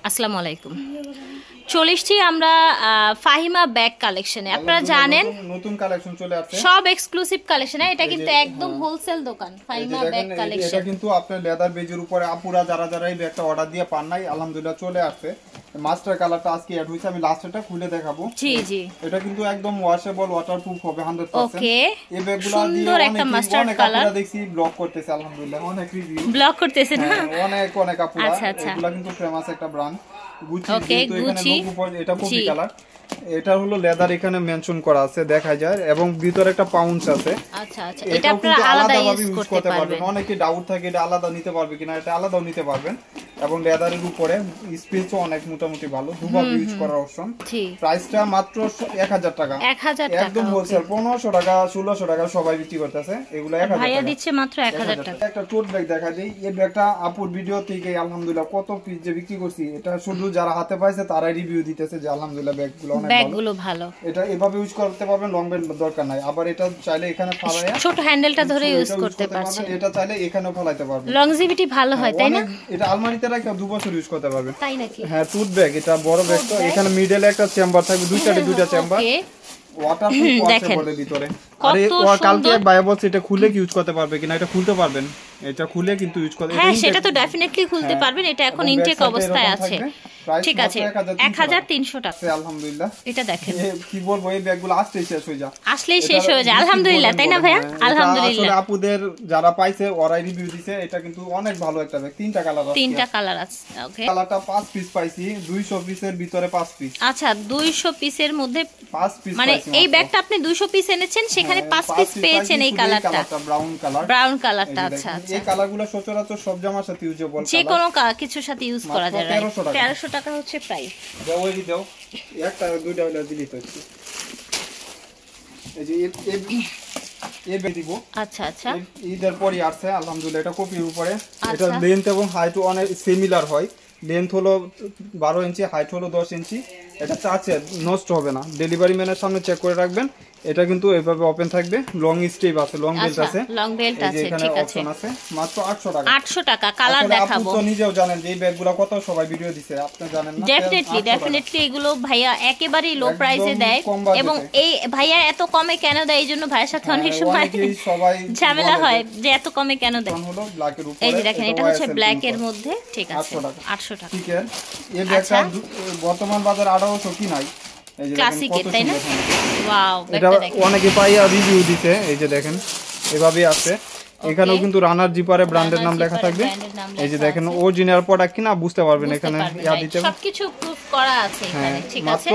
আসসালামু আলাইকুম। চলে এসেছি আমরা ফাহিমা ব্যাগ কালেকশনে। আপনারা জানেন নতুন কালেকশন চলে আসছে, সব এক্সক্লুসিভ কালেকশন। এটা কিন্তু একদম হোলসেল দোকান ফাহিমা ব্যাগ কালেকশন। এটা কিন্তু আপনার লেদার বেজের উপরে আপুরা যারা এই ব্যাগটা অর্ডার দিয়ে পান নাই, আলহামদুলিল্লাহ চলে আসছে। মাস্টার কালারটা আজকে অ্যাড হইছে, আমি লাস্টটা খুলে দেখাবো। জি জি, এটা কিন্তু একদম ওয়াশেবল, ওয়াটারপ্রুফ হবে 100%। ওকে, এই ব্যাগগুলো সুন্দর একটা মাস্টার কালার দেখছি ব্লক করতেছে, আলহামদুলিল্লাহ অনেক রিভিউ ব্লক করতেছে না, অনেক আপুরা। এগুলা কিন্তু ফেমাস একটা ব্র্যান্ড গুচি। কিন্তু এখানে লোগো, এটা কপি কালার, এটা হলো লেদার এখানে মেনশন করা আছে, দেখা যায়, এবং ভিতরে একটা পাউন্স আছে। আচ্ছা আচ্ছা, এটা আপনারা আলাদা ইউজ করতে পারবেন। অনেকে ডাউট থাকে এটা আলাদা নিতে পারবে কিনা, এটা আলাদাও নিতে পারবেন। এবং লেদারের উপরে স্পেসও অনেক মোটামুটি ভালো, দুভাবে ইউজ করার অপশন। প্রাইসটা মাত্র 1000 টাকা, একদম হোলসেল। 1500 টাকা 1600 টাকা সবাই বিক্রি করতেছে, এগুলো 1000 টাকা ভাইয়া দিচ্ছে মাত্র 1000 টাকা। একটা টোট ব্যাগ দেখা দেই। এই ব্যাগটা আপুর ভিডিও থেকে আলহামদুলিল্লাহ কত পিস যে বিক্রি করছি, এটা শুধু যারা হাতে পাইছে তারাই রিভিউ দিতেছে যে আলহামদুলিল্লাহ ব্যাগগুলো ভালো। এটা এভাবে ইউজ করতে পারবেন, লং বেল্ট দরকার নাই। আবার এটা চাইলে এখানে ফালায়া ছোট হ্যান্ডেলটা ধরে ইউজ করতে পারছেন। এটা চাইলে এখানেও ফালাইতে পারবেন, লংজিভিটি ভালো হয়, তাই না? এটা আলমারিতে রাখা 2 বছর ইউজ করতে পারবেন। তাই নাকি? হ্যাঁ, টুথ ব্যাগ। এটা বড় ব্যাগ, তো এখানে মিডলে একটা চেম্বার থাকবে, দুইটা চেম্বার, ওয়াটারপ্রুফ আছে বলে ভিতরে। আরে কালকে এক ভাই বলছে এটা খুলে কি ইউজ করতে পারবে কিনা, এটা খুলতে পারবেন, এটা খুলে কিন্তু ইউজ করতে। হ্যাঁ, সেটা তো ডেফিনেটলি খুলতে পারবেন। এটা এখন ইনটেক অবস্থায় আছে। ঠিক আছে, 1300 টাকা। আলহামদুলিল্লাহ। এটা দেখেন, কি বলবো, এই ব্যাগগুলো আসলেই শেষ হয়ে যায়, আলহামদুলিল্লাহ, তাই না ভাইয়া? আলহামদুলিল্লাহ। আসলে আপুদের যারা পাইছে ওরাই রিভিউ দিছে, এটা কিন্তু অনেক ভালো একটা ব্যাগ। তিনটা কালার আছে। ওকে, কালারটা 5 পিস পাইছি, 200 পিসের ভিতরে 5 পিস। আচ্ছা, 200 পিসের মধ্যে 5 পিস, মানে এই ব্যাগটা আপনি 200 পিস এনেছেন, সেখানে 5 পিস পেয়েছেন। এই কালারটা ব্রাউন কালারটা। আচ্ছা আচ্ছা, এই কালারগুলো সচরাচর সব জামার সাথে ইউজেবল, যে কোনো কিছুর সাথে ইউজ করা যায়। 1300 টাকা হচ্ছে প্রাইস। দাও একটা দুইটা হলো দিলি তো। এই যে এই ব্যাগ দিব। আচ্ছা আচ্ছা, ঈদের পরই আসছে আলহামদুলিল্লাহ। এটা কপির উপরে, এটা লেন্থ এবং হাইট অনেক সিমিলার হয়। লেন্থ হলো 12 ইঞ্চি, হাইট হলো 10 ইঞ্চি। এটা চাচের, নষ্ট হবে না। ডেলিভারি ম্যানের সামনে চেক করে রাখবেন। এটা কিন্তু এইভাবে ওপেন থাকবে, লং স্টেপ আছে, লং বেল্ট আছে, ঠিক আছে। মাত্র 800 টাকা। 800 টাকা। কালার দেখাবো। আপনি তো নিজেও জানেন যে এই ব্যাগগুলো কত সবাই ভিডিও দিছে, আপনি জানেন না? ডেফিনেটলি এগুলো ভাইয়া একেবারেই লো প্রাইসে দেয়। এবং এই ভাইয়া এত কমে কেন দেয়, এই জন্য ভাইয়ের সাথে অনেক সময় ঝামেলা হয় যে এত কমে কেন দেয়। এই যে দেখেন, এটা হচ্ছে ব্ল্যাক এর মধ্যে, ঠিক আছে, 800 টাকা। ঠিক আছে, এই ব্যাগটা বর্তমান বাজার 1800 কি নাই। ক্লাসিকের, তাই না? ওয়াও, এটা অনেকে পাইয়া রিভিউ দিতে। এই যে দেখেন, এভাবে আছে। এখানেও কিন্তু রানার জিপারে ব্র্যান্ডের নাম লেখা থাকবে। এই যে দেখেন, অরিজিনাল প্রোডাক্ট কিনা বুঝতে পারবেন, এখানে ইয়া দিতে সবকিছু প্রুফ করা আছে এখানে, ঠিক আছে।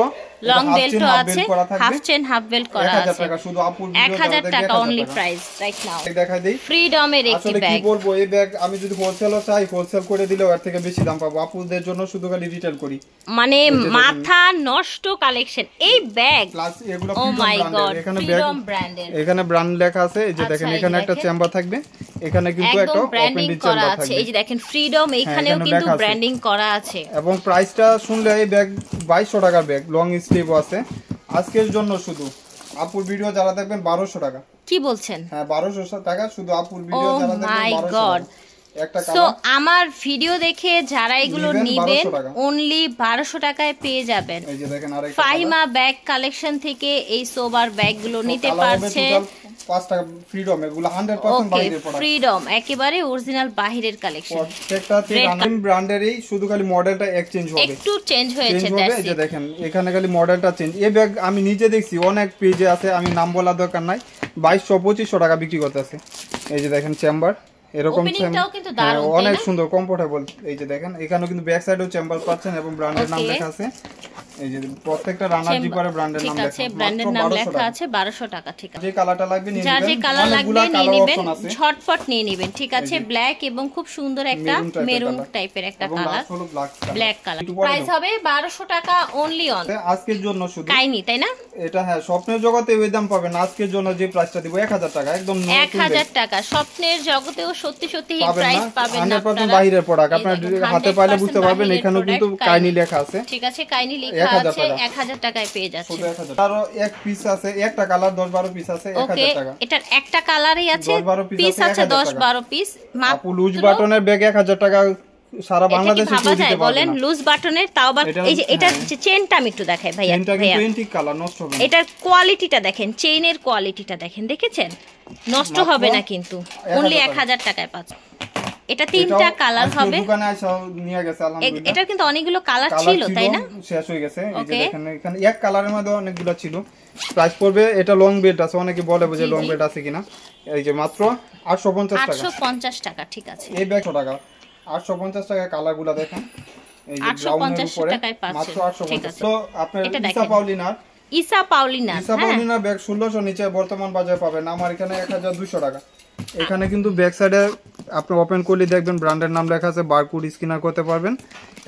লং বেল্টও আছে, হাফ চেন হাফ বেল্ট করা আছে। 1000 টাকা শুধু আপুর ভিডিও 1000 টাকা অনলি প্রাইস রাইট নাও। দেখাই দেই, ফ্রিডমের একটি ব্যাগ। কি বলবো, এই ব্যাগ আমি যদি হোলসেলও চাই, হোলসেল করে দিলেও এর থেকে বেশি দাম পাবো। আপুদের জন্য শুধু খালি রিটেল করি, মানে মাথা নষ্ট কালেকশন এই ব্যাগ। এগুলো ও মাই গড, এখানে ফ্রিডম ব্র্যান্ডের, এখানে ব্র্যান্ড লেখা আছে। এই যে দেখেন, এখানে একটা চেম্বার থাকবে, এখানে কিন্তু একটা ব্র্যান্ডিং করা আছে। এই যে দেখেন, ফ্রিডম, এখানেও কিন্তু ব্র্যান্ডিং করা আছে। এবং প্রাইসটা শুনলে এই ব্যাগ 2200 টাকার ব্যাগ, লং স্লিভও আছে। আজকের জন্য শুধু আপুর ভিডিও যারা দেখবেন 1200 টাকা। কি বলছেন? হ্যাঁ, 1200 টাকা শুধু আপুর ভিডিও যারা দেখবেন 1200 টাকা। সো আমার ভিডিও দেখে যারা এগুলো নেবেন অনলি 1200 টাকায় পেয়ে যাবেন। এই যে দেখেন, আরেকটা ফাহিমা ব্যাগ কালেকশন থেকে এই সোবার ব্যাগগুলো নিতে পারছেন। 5 টাকা ফ্রিডম, এগুলো 100% বাইরের প্রোডাক্ট। ফ্রিডম একেবারে অরিজিনাল বাহিরের কালেকশন। প্রত্যেকটাতে রানিং ব্র্যান্ডেরই, শুধু খালি মডেলটা এক্সচেঞ্জ হবে, একটু চেঞ্জ হয়েছে। এই যে দেখেন, এখানে খালি মডেলটা চেঞ্জ। এই ব্যাগ আমি নিজে দেখছি, অনেক পেজে আছে, আমি নাম বলার দরকার নাই। 2200-2500 টাকা বিক্রি করতেছে। এই যে দেখেন, চেম্বার এরকম অনেক সুন্দর, কমফোর্টেবল। এই যে দেখেন, এখানেও কিন্তু ব্যাক সাইডেও চেম্বার পাচ্ছেন এবং ব্র্যান্ডের নাম লেখা আছে। এই যে প্রত্যেকটা রানার জিপারে ব্র্যান্ডের নাম লেখা আছে, ব্র্যান্ডের নাম লেখা আছে। 1200 টাকা, ঠিক আছে। যে কালারটা লাগবে নিয়ে নেবেন, যে কালার লাগবে নিয়ে নেবেন, ঝটপট নিয়ে নেবেন, ঠিক আছে। ব্ল্যাক এবং খুব সুন্দর একটা মেরুন টাইপের একটা কালার, ব্ল্যাক কালার। প্রাইস হবে 1200 টাকা অনলি অন আজকের জন্য শুধু। কাইনি, তাই না? এটা হ্যাঁ, স্বপ্নের জগতে ওই দাম পাবেন। আজকের জন্য যে প্রাইসটা দিব 1000 টাকা, একদম 1000 টাকা। স্বপ্নের জগতেও সত্যি সত্যি এই প্রাইস পাবেন না। 100% বাইরের প্রোডাক্ট, আপনারা হাতে পাইলে বুঝতে পারবেন। এখানেও কিন্তু কাইনি লেখা আছে, ঠিক আছে, কাইনি লেখা আছে। 1000 টাকায় পেয়ে যাচ্ছে। আরো এক পিস আছে, একটা কালার 10-12 পিস আছে, 1000 টাকা। এটার একটা কালারই আছে, পিস আছে 10-12 পিস। আপু লুজ বাটনের ব্যাগ 1000 টাকা সারা বাংলাদেশে ভাবা যায় বলেন লুজ বাটনের, তাও আবার এই যে এটা চেনটা আমি একটু দেখাই ভাইয়া, কালার নষ্ট হবে না, এটার কোয়ালিটিটা দেখেন, চেইনের কোয়ালিটিটা দেখেন, দেখেছেন নষ্ট হবে না কিন্তু, অনলি 1000 টাকায় পাচ্ছেন। এটা তিনটা কালার হবে, দোকানে এসে নিয়ে গেছে আলহামদুলিল্লাহ। এটা কিন্তু অনেকগুলো কালার ছিল তাই না, শেষ হয়ে গেছে। এই যে দেখেন এখানে এক কালারের মধ্যে অনেকগুলো ছিল। প্রাইস পড়বে, এটা লং বেড আছে, অনেকে বলে যে লং বেড আছে কিনা, এই যে মাত্র 850 টাকা। 850 টাকা, ঠিক আছে। এই ব্যাগ 100 টাকা, 850 টাকা। কালারগুলো দেখেন, এই যে ব্রাউনের উপরে মাত্র 850। তো আপনার ইসা পাউলিনা ব্যাগ 1600 নিচে বর্তমান বাজারে পাবেন, আমার এখানে 1200 টাকা। এখানে কিন্তু ব্যাক সাইডে আপনি ওপেন করলে দেখবেন ব্র্যান্ডের নাম লেখা আছে, বারকোড স্ক্যানার করতে পারবেন।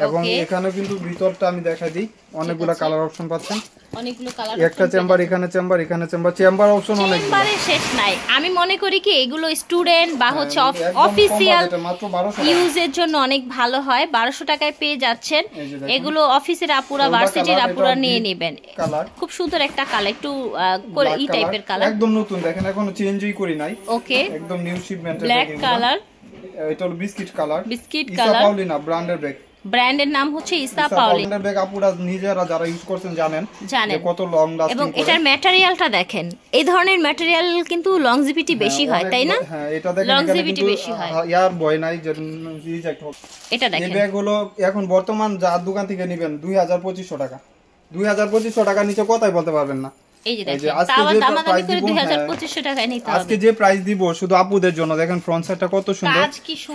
এবং এখানে কিন্তু ভিতরটা আমি দেখাই দিই, অনেকগুলো কালার অপশন পাচ্ছেন, অনেকগুলো কালার, একটা চেম্বার, এখানে চেম্বার, এখানে চেম্বার, চেম্বার অপশন অনেক, চেম্বারে শেষ নাই। আমি মনে করি কি এগুলো স্টুডেন্ট বা হচ্ছে অফিসিয়াল ইউজের জন্য অনেক ভালো হয়। 1200 টাকায় পেয়ে যাচ্ছেন এগুলো, অফিসের আপুরা, ভার্সিটির আপুরা নিয়ে নেবেন। খুব সুন্দর একটা কালার, একটু ই টাইপের কালার, একদম নতুন, দেখেন এখনো চেঞ্জই করি নাই। ওকে, একদম নিউ শিপমেন্টের ব্ল্যাক কালার, এটা হলো বিস্কিট কালার, বিস্কিট কালার, ইসা পাউলিনা ব্র্যান্ডের ব্যাগ, ব্র্যান্ডের নাম হচ্ছে ইসা পাউলিনা ব্যাগ। আপুরা নিজেরা যারা ইউজ করছেন জানেন কত লং লাস্টিং, এবং এটার ম্যাটেরিয়ালটা দেখেন, এই ধরনের ম্যাটেরিয়াল কিন্তু লংজিভিটি বেশি হয় তাই না, হ্যাঁ এটা দেখেন লংজিভিটি বেশি হয়, ইয়ার বয় নাই যে রিজেক্ট হবে। এটা দেখেন এই ব্যাগ হলো এখন বর্তমান যার দোকান থেকে নেবেন 2500 টাকা, 2500 টাকা নিচে কথাই বলতে পারবেন না। এই যে দেখেন, তাও দামাদামি করে 2500 টাকায় নিতে হবে। আজকে যে প্রাইস দিব শুধু আপুদের জন্য, দেখেন ফ্রন্ট সাইডটা কত সুন্দর,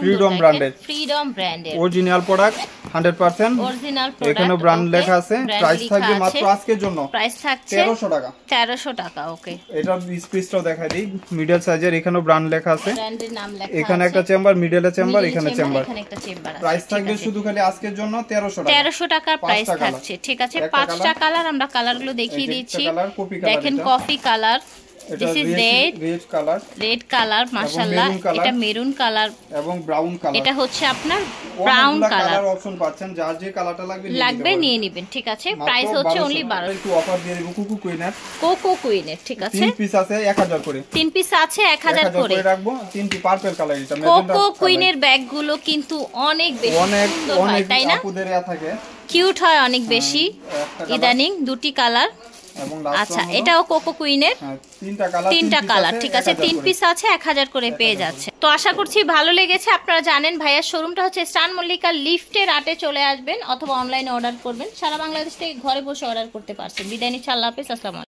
ফ্রিডম ব্র্যান্ডের, ফ্রিডম ব্র্যান্ডের অরিজিনাল প্রোডাক্ট 100% অরিজিনাল প্রোডাক্ট। এখানে ব্র্যান্ড লেখা আছে। প্রাইস থাকবে মাত্র আজকের জন্য, প্রাইস থাকছে 1300 টাকা, 1300 টাকা। ওকে, এটা স্পেসটাও দেখাই দিই, মিডল সাইজের, এখানেও ব্র্যান্ড লেখা আছে, ব্র্যান্ডের নাম লেখা আছে, এখানে একটা চেম্বার, মিডলে চেম্বার, এখানে চেম্বার, এখানে একটা চেম্বার আছে। প্রাইস থাকবে শুধু খালি আজকের জন্য 1300 টাকা, 1300 টাকা প্রাইস থাকছে, ঠিক আছে। 5টা কালার, আমরা কালারগুলো দেখিয়ে দিচ্ছি। দেখেন coffee colour, this is red colour, red colour, মাশাআল্লাহ। এটা মেরুন কালার এবং ব্রাউন কালার, এটা হচ্ছে আপনার ব্রাউন কালার অপশন পাচ্ছেন, যার যে কালারটা লাগবে নিয়ে নেবেন, ঠিক আছে। প্রাইস হচ্ছে অনলি 1200। একটু অফার দিয়ে দেব কোকো কুইনের, ঠিক আছে। 3 পিস আছে 1000 করে, 3 পিস আছে 1000 করে রাখবো। 3টি পার্পল কালার, এটা কোকো কুইনের ব্যাগগুলো কিন্তু অনেক বেশি সুন্দর হয় তাই না, আপুদের থাকে, কিউট হয় অনেক বেশি ইদানিং। 2টি কালার, আচ্ছা এটাও কোকো কুইনের, 3টা কালার, ঠিক আছে। 3 পিস আছে 1000 করে পেয়ে যাচ্ছে। তো আশা করছি ভালো লেগেছে। আপনারা জানেন ভাইয়ার শোরুমটা হচ্ছে স্টান মল্লিকা লিফটের 8-এ চলে আসবেন, অথবা অনলাইনে অর্ডার করবেন। সারা বাংলাদেশ থেকে ঘরে বসে অর্ডার করতে পারছেন। বিদায় নিচ্ছি, আল্লাহ হাফেজ, আসসালামু আলাইকুম।